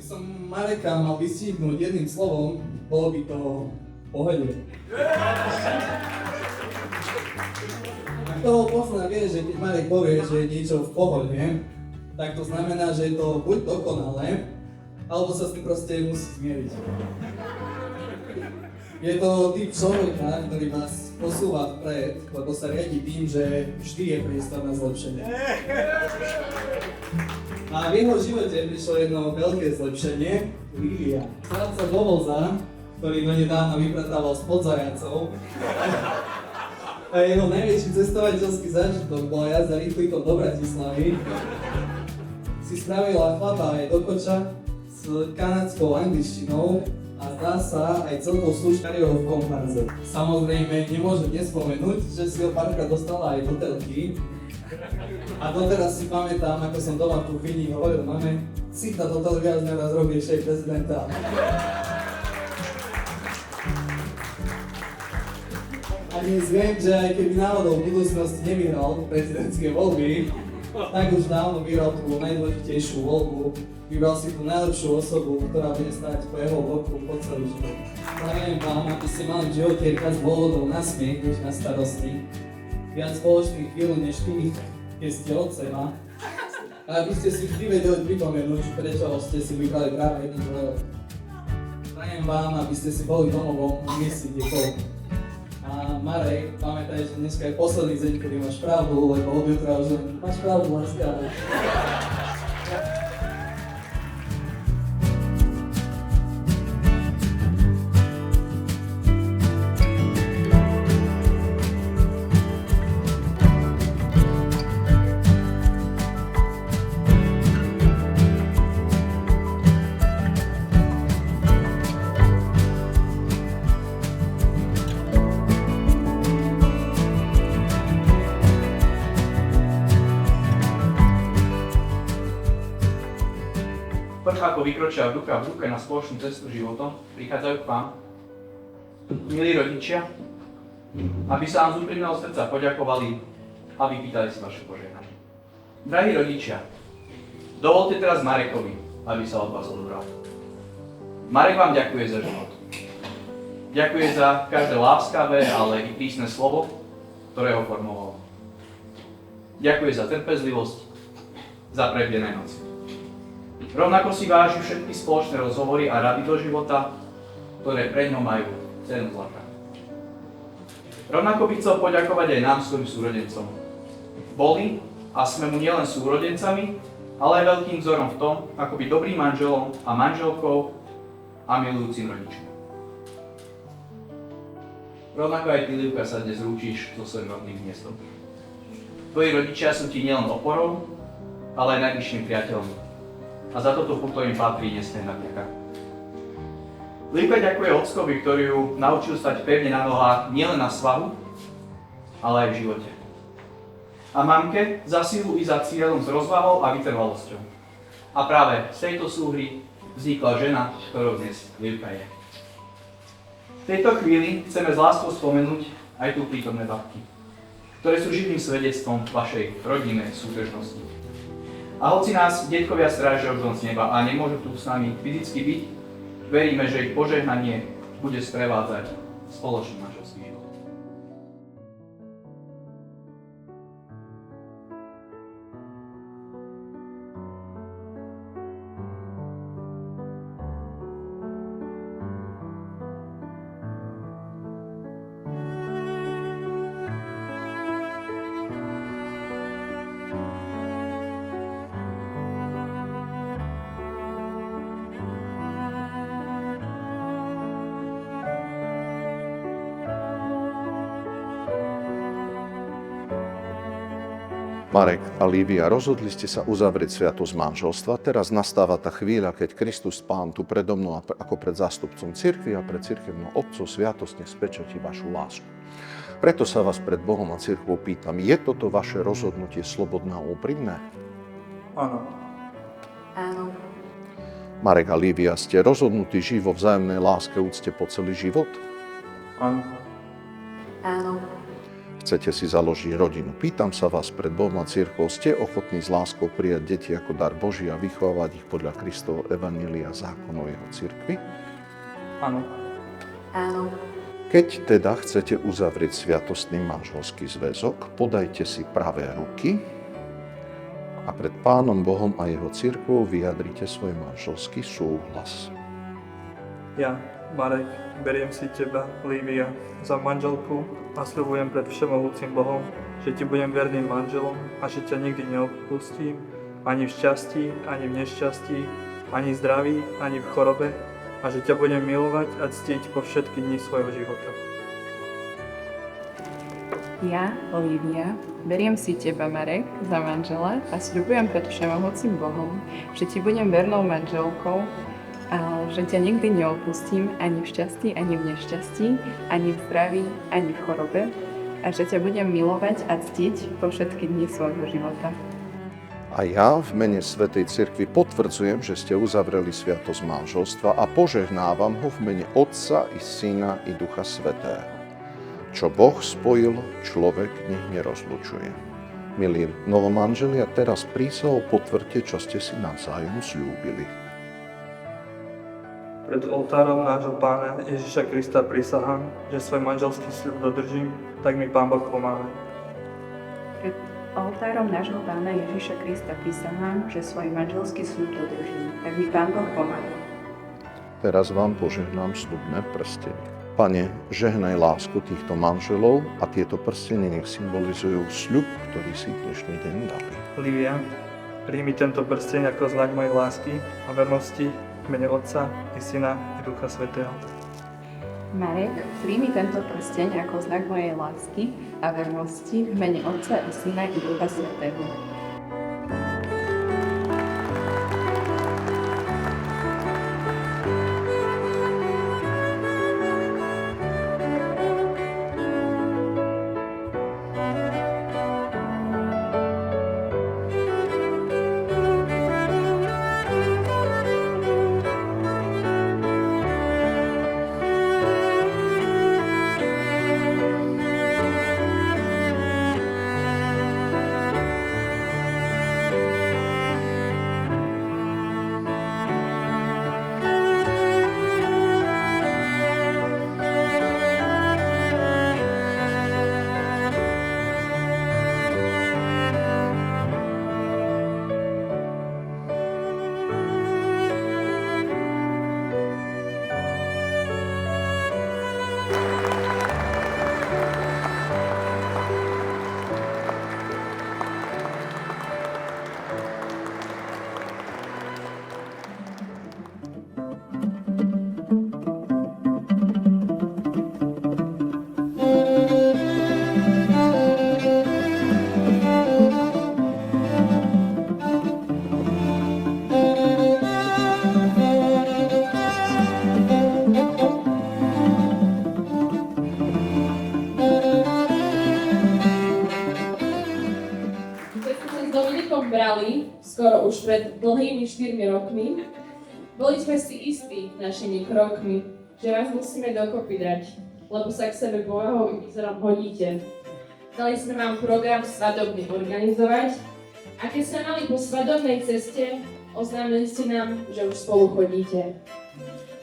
som Mareka mal vystihnúť jedným slovom, bolo by to pohode. Ak toho pozná vie, že keď Marek povie, že je niečo v pohode, tak to znamená, že je to buď dokonalé, alebo sa s tým proste musí zmieriť. Je to typ človeka, ktorý vás posúva vpred, lebo sa riadi tým, že vždy je priestor na zlepšenie. A v jeho živote prišlo jedno veľké zlepšenie, Lívia. Starca do voza, ktorý donedávna vypratával s podzajacov. A jeho najväčší cestovateľský zážitok bola jazda rýchlikom do Bratislavy. Si spravila chlapa aj do koča s kanadskou angličtinou a zdá sa aj celkou sluškarou v komparze. Samozrejme, nemôžem nespomenúť, že si ho párkrát dostala aj do telky. A doteraz si pamätám, ako som doma v kuchyni hovoril mame, si tá do telky raz robí šéf prezidenta. A dnes viem, že aj keby náhodou v budúcnosti nevyhral prezidentské voľby, tak už dávno vyhral tú najdôležitejšiu voľbu. Vybral si tú najlepšiu osobu, ktorá bude stáť po jeho boku po celý život. Prajem vám, aby ste mali v živote viac dôvodov na smiech, než na starosti. Viac spoločných chvíľ, než tých, keď ste od seba. A aby ste si vždy vedeli pripomenúť, prečo ste si vybrali práve jeden druhého. Prajem vám, aby ste si boli domovom v misii kdekoľvek. A Marek, pamätaj, že dneska je posledný deň, kedy máš pravdu, lebo od jutra už máš pravdu, láska. Ako vykročia v ruke na spoločnú cestu životom, prichádzajú k vám, milí rodičia, aby sa vám z úprimného srdca poďakovali a vypýtali si vaše požehnanie. Drahí rodičia, dovolte teraz Marekovi, aby sa od vás odobral. Marek vám ďakuje za život. Ďakuje za každé láskavé, ale i prísne slovo, ktoré ho formovalo. Ďakuje za trpezlivosť, za prebdené noci. Rovnako si váži všetky spoločné rozhovory a rady do života, ktoré pre ňo majú cenu zlata. Rovnako by chcel poďakovať aj nám, svojim súrodencom. Boli a sme mu nielen súrodencami, ale aj veľkým vzorom v tom, ako byť dobrým manželom a manželkou a milujúcim rodičom. Rovnako aj ty, Livka, sa dnes rúčiš so svojím rodným miestom. Tvoji rodičia sú ti nielen oporou, ale aj najbližším priateľom. A za toto puto im patrí nesmierna vďaka. Livka ďakuje ockovi, ktorý ju naučil stať pevne na nohách nielen na svahu, ale aj v živote. A mamke za silu i za cieľom s rozvahou a vytrvalosťou. A práve z tejto súhry vznikla žena, ktorou dnes Livka je. V tejto chvíli chceme s láskou spomenúť aj tu prítomné babky, ktoré sú živým svedectvom vašej rodinnej súdržnosti. A hoci nás detkovia strážia už z neba a nemôžu tu s nami fyzicky byť, veríme, že ich požehnanie bude sprevádzať spoločný manželský život. Marek a Lívia, rozhodli ste sa uzavrieť sviatosť manželstva. Teraz nastáva tá chvíľa, keď Kristus Pán tu predo mnou ako pred zástupcom cirkvi a pred cirkevnou otcov sviatostne spečatí vašu lásku. Preto sa vás pred Bohom a cirkvou pýtam, je toto vaše rozhodnutie slobodné a úprimné? Áno. Áno. Marek a Lívia, ste rozhodnutí žiť vo vzájomnej láske úcte po celý život? Áno. Áno. chcete si založiť rodinu. Pýtam sa vás pred Bohom a cirkvou, ste ochotní s láskou prijať deti ako dar Boží a vychovávať ich podľa Kristovho evanjelia zákonov jeho cirkvi? Áno. Áno. Keď teda chcete uzavrieť sviatostný manželský zväzok, podajte si pravé ruky a pred Pánom Bohom a jeho cirkvou vyjadrite svoj manželský súhlas. Ja, Marek, beriem si teba, Lívia, za manželku a sľubujem pred všemohúcim Bohom, že ti budem verným manželom a že ťa nikdy neopustím, ani v šťastí, ani v nešťastí, ani v zdraví, ani v chorobe, a že ťa budem milovať a ctiť po všetky dni svojho života. Ja, Olivia, beriem si teba, Marek, za manžela a sľubujem pred všemohúcim Bohom, že ti budem vernou manželkou a že ťa nikdy neopustím ani v šťastí, ani v nešťastí, ani v zdraví, ani v chorobe a že ťa budem milovať a ctiť po všetky dni svojho života. A ja v mene Svätej Cirkvi potvrdzujem, že ste uzavreli sviatosť manželstva a požehnávam ho v mene Otca i Syna i Ducha Svätého. Čo Boh spojil, človek nech nerozlučuje. Milí novomanželia, teraz prísahou potvrdte, čo ste si navzájom sľúbili. Pred oltárom nášho Pána Ježiša Krista prisahám, že svoj manželský sľub dodržím, tak mi Pán Boh pomáha. Pred oltárom nášho Pána Ježiša Krista prisahám, že svoj manželský sľub dodržím, tak mi Pán Boh pomáha. Teraz vám požehnám sľubné prstenie. Pane, žehnaj lásku týchto manželov a tieto prstenie nech symbolizujú sľub, ktorý si dnešný deň dali. Lívia, príjmi tento prsteň ako znak mojej lásky a vernosti v mene Otca i Syna i Ducha Svätého. Marek, príjmi tento prsteň ako znak mojej lásky a vernosti v mene Otca i Syna i Ducha Svätého. Brali skoro už pred dlhými 4 rokmi, boli sme si istí našimi krokmi, že vás musíme dokopy dať, lebo sa k sebe povahou i výzorom hodíte. Dali sme vám program svadobný organizovať a keď sme mali po svadobnej ceste, oznámili ste nám, že už spolu chodíte.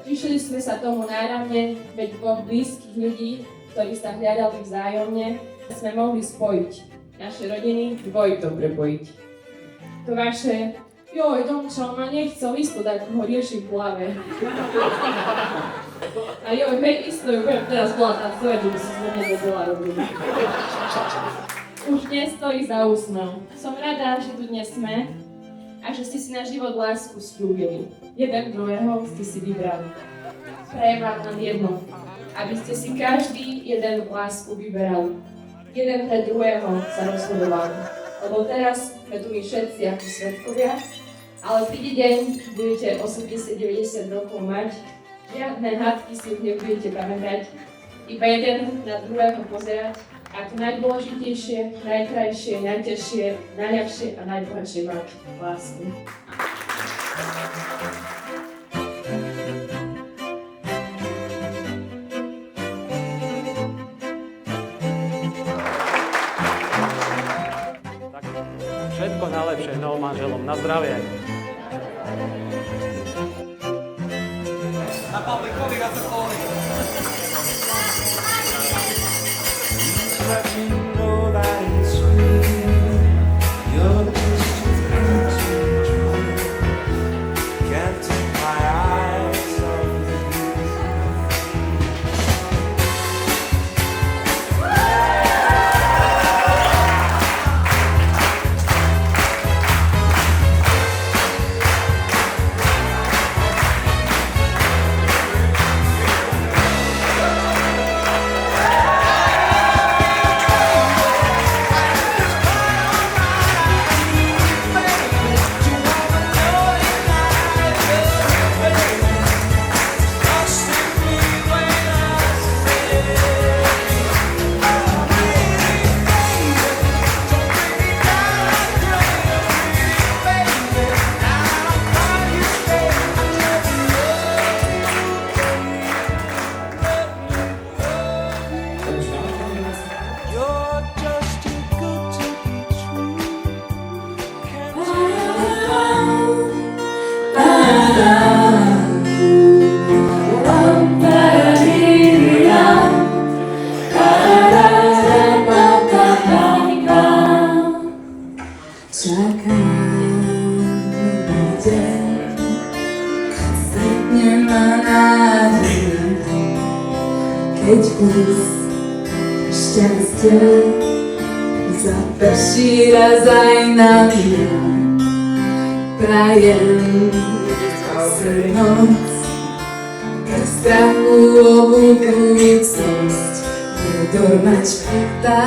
Tešili sme sa tomu náramne, veď dvoch blízkych ľudí, ktorí sa hľadali vzájomne, sme mohli spojiť naše rodiny, dvojito prepojiť. To vaše, joj, Domčo, ma nechcel isto dať, ho riešim v hlave. A joj, hej, isto ju budem teraz vlátať, že by si sme nedobila rodinu. Už nestojí za úsmev. Som rada, že tu dnes sme a že ste si na život lásku sľúbili. Jeden druhého ste si vybrali. Prajem vám len jedno, aby ste si každý jeden lásku vyberali. Jeden pre druhého sa rozhodovali. Lebo teraz sme tu my všetci ako svedkovia, ale príde deň, budete 80-90 rokov mať, žiadne hádky si už nebudete pamätať, iba jeden na druhého pozerať a to najdôležitejšie, najkrajšie, najťažšie, najľahšie a najbohatšie mať lásku. Všetko najlepšie novým manželom. Na zdravie. Na publikovi a to Let me know that it's real. You're the distant can't take my eyes off you. You're just too good to be true. Can't Keď kus šťastia zaprší raz aj na mňa, prajem celú noc bez strachu o budúcnosť budú mať špatá.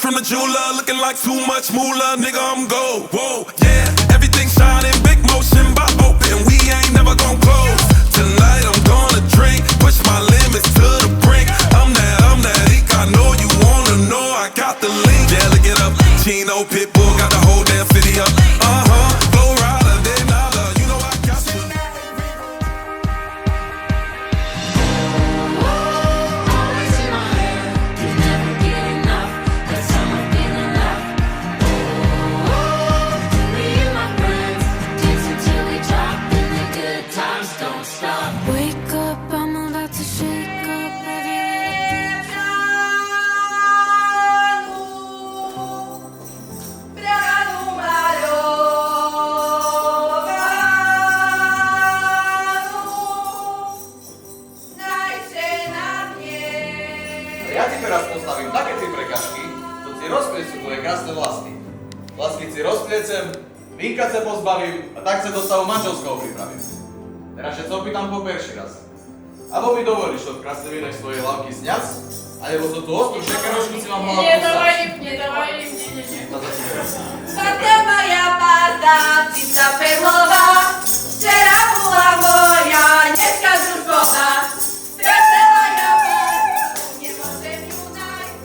from the jeweler, looking like too much moolah, nigga, I'm gold. Whoa, yeah, everything shining, big motion, by open, we ain't never gon' close. Tonight I'm gonna drink, push my limits to the brink. I'm that ink, I know you wanna know, I got the link. Yeah, look it up, Chino, Pitbull, got the whole damn city up. Flow rider, then nada, you know I got you. Wake up, I'm about to shake up Ja ti teraz postavím také tri prekažky, to ti rozpliecú tvoje krásne vlasy. Vlasky ti rozpliecem, vínka sa pozbavím a tak sa do stavu manželského pripravím. Teraz sa opýtam po perší raz. Abo mi dovolíš od krásne vínek z tvojej hlavky sňac, alebo zo tú ostrú šekerošku si mám hlavku Nedávaj im. Táto moja parta, pizza perlová, včera bola moja, dneska zrušková. Táto moja parta, nemôžem ju nájsť.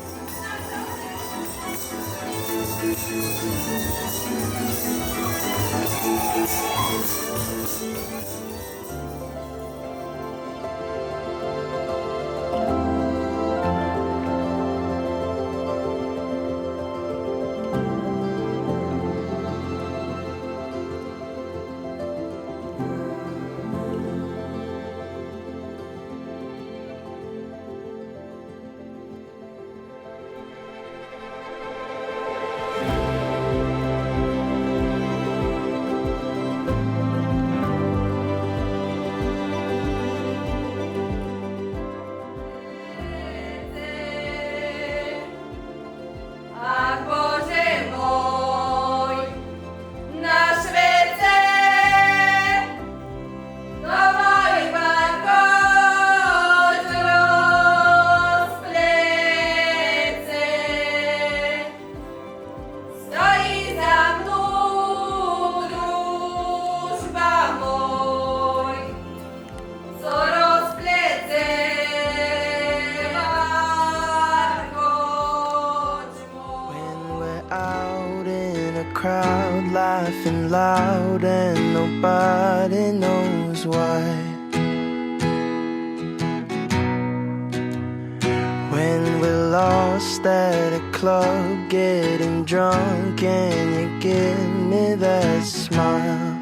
crowd laughing loud and nobody knows why. When we're lost at a club getting drunk and you give me that smile.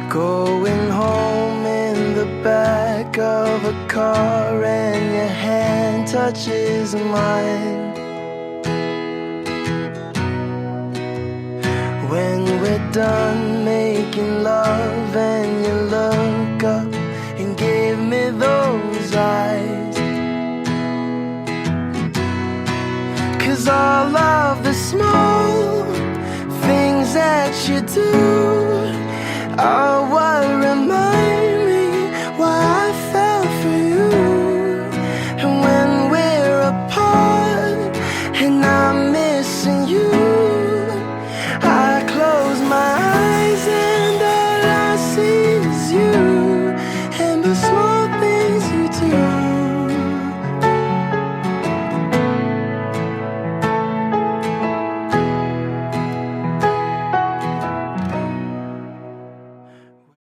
Going home in the back of a car and your hand touches mine. When we're done making love and you look up and give me those eyes. 'Cause all of the small things that you do are what